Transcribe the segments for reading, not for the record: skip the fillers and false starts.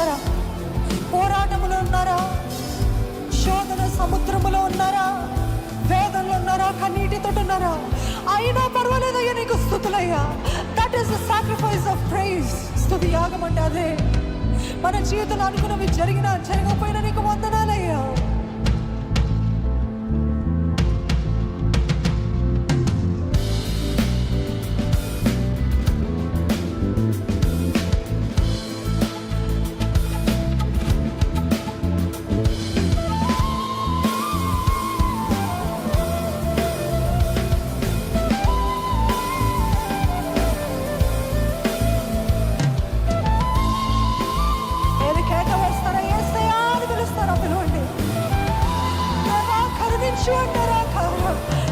చేస్తారా? పోరాటములో ఉన్నారా? శోధన సముద్రములో ఉన్నారా? వేదనలో ఉన్నారా? కన్నీటితో ఉన్నారా? అయినా పర్వాలేదయ్యా, నీకు స్తుతులయ్యా. That is the sacrifice of praise. స్తుతి యాగం అంటే అదే. మన జీవితంలో అనుకున్నవి జరిగినా జరగకపోయినా నీకు వందనాలయ్యా.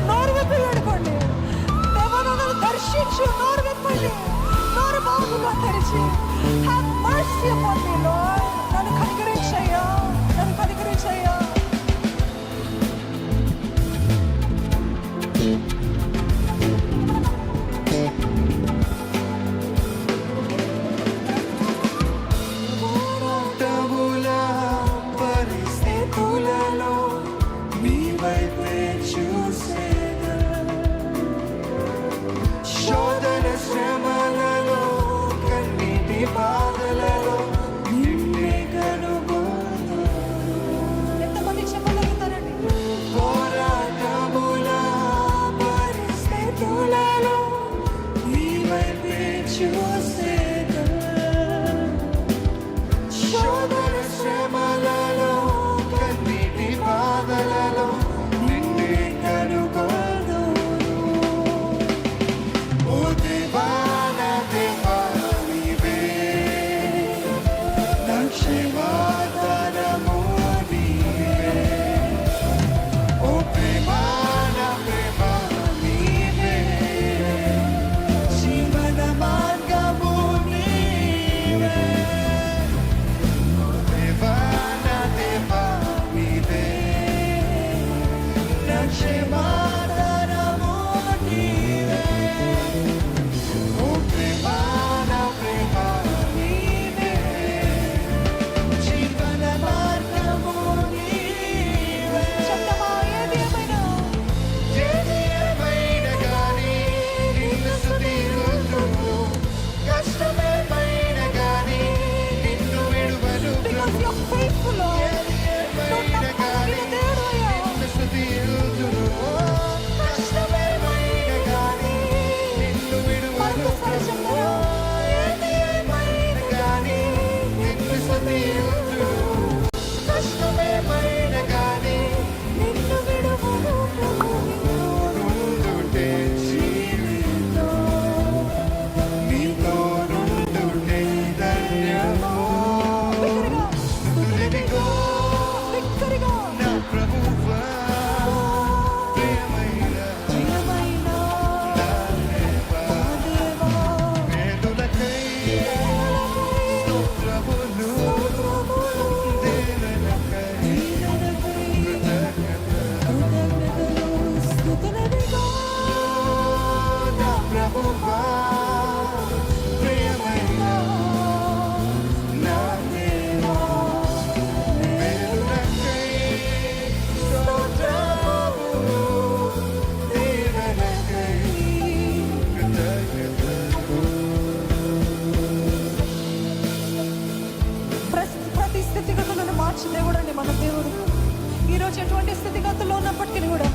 నోరు విప్పి వేడుకోండి. దేవనను దర్శించు. నోరు విప్పండి. నోరు బాగుగా తెరిచి have mercy upon me, Lord. నన్ను కనికరించయ్యా, నన్ను కనికరించయ్యా. ఎటువంటి స్థితిగతుల్లో ఉన్నప్పటికీ కూడా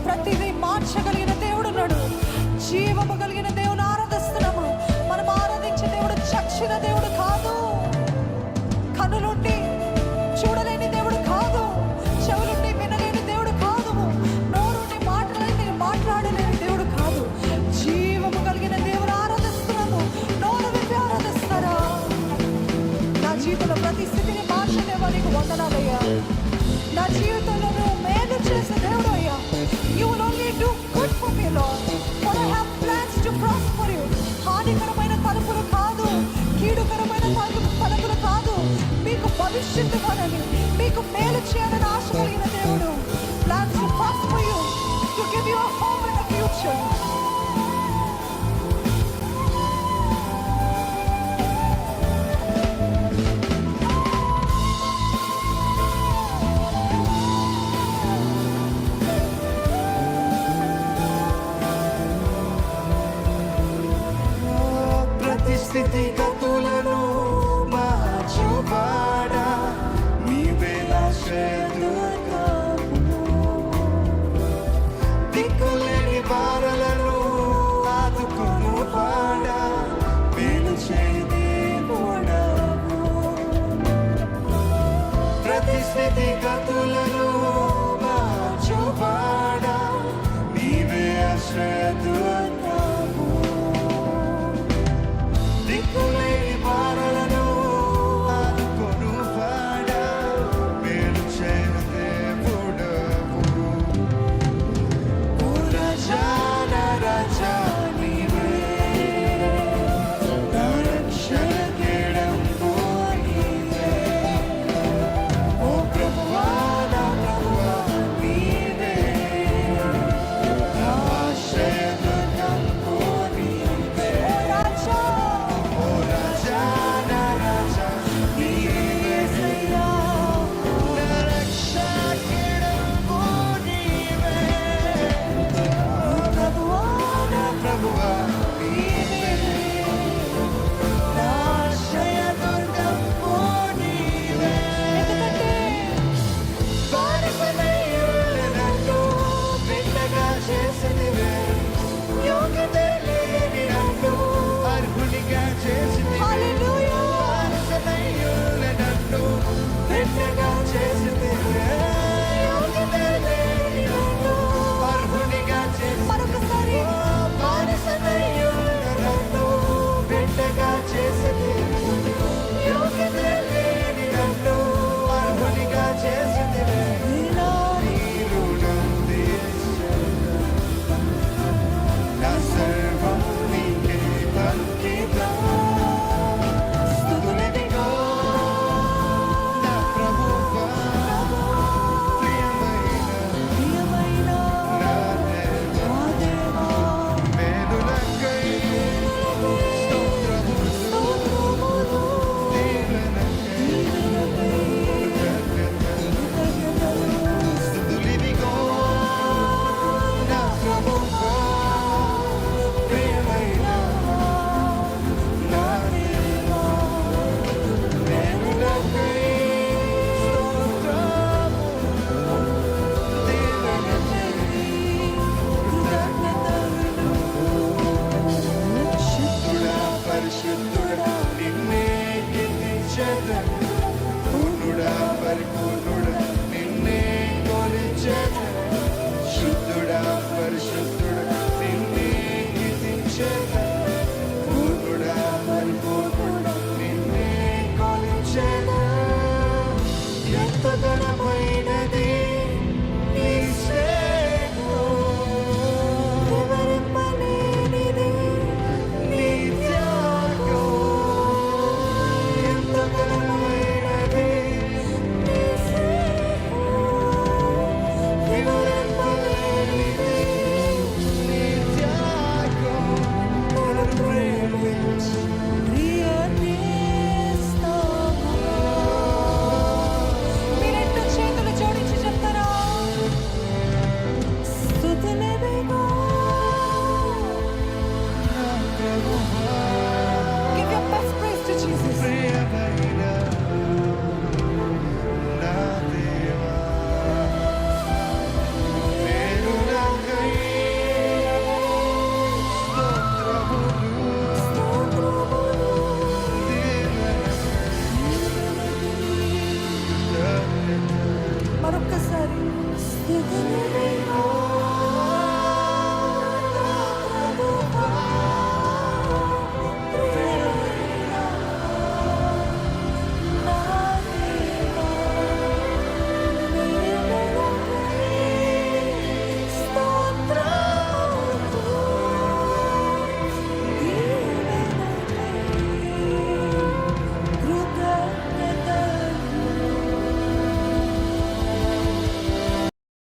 ప్రతిదీ మార్చగలిగిన దేవుడు ఉన్నాడు. జీవము కలిగిన దేవుని ఆరాధిస్తున్నాము. మనం ఆరాధించే దేవుడు చచ్చిన దేవుడు కాదు. కనులుండి చూడలేని దేవుడు కాదు. చెవులుండి వినలేని దేవుడు కాదు. నోరుండి మాట్లాడలేని దేవుడు కాదు. జీవము కలిగిన దేవుడు ఆరాధిస్తున్నాము. నోరు విప్పి ఆరాధిస్తారా? నా జీవితంలో ప్రతి స్థితిని మార్చలేవా? నీకు వందనాలయ్యా. నా జీవితంలో నువ్వు మేలు చేసే దేవుడు అయ్యా. You will only do good for me, Lord. For I have plans to prosper you. హానికరమైన తలుపులు కాదు, కీడుకరమైన తలుపులు కాదు, మీకు భవిష్యత్తు కాదని, మీకు మేలు చేయాలని ఆశ కలిగిన దేవుడు. Plans to prosper you, to give you a home and a future. బిడ్డగా చేసితివే. యోగ్యత లేని నన్ను అర్హునిగా చేసి మరొకసారి బానిసనయ్యున్న నన్ను బిడ్డగా చేసితివే. యోగ్యత లేని నన్ను అర్హునిగా చేసితివే. నీ రుణం తీర్చెదను. నా సర్వం నీకే అంకితం. స్తుతులిదిగో నా ప్రభువా, ప్రియమైన నా దేవా. మేలులకై స్తోత్రములు, దీవెనకై కృతజ్ఞతలు. స్తుతులిదిగో నా ప్రభువా, ప్రియమైన నా దేవా. మేలులకై స్తోత్రములు, దీవెనకై పరిశుద్ధుడా, పరిశుద్ధుడా, నిన్నే కీర్తించెదను. పూర్ణుడా, పరిపూర్ణుడా,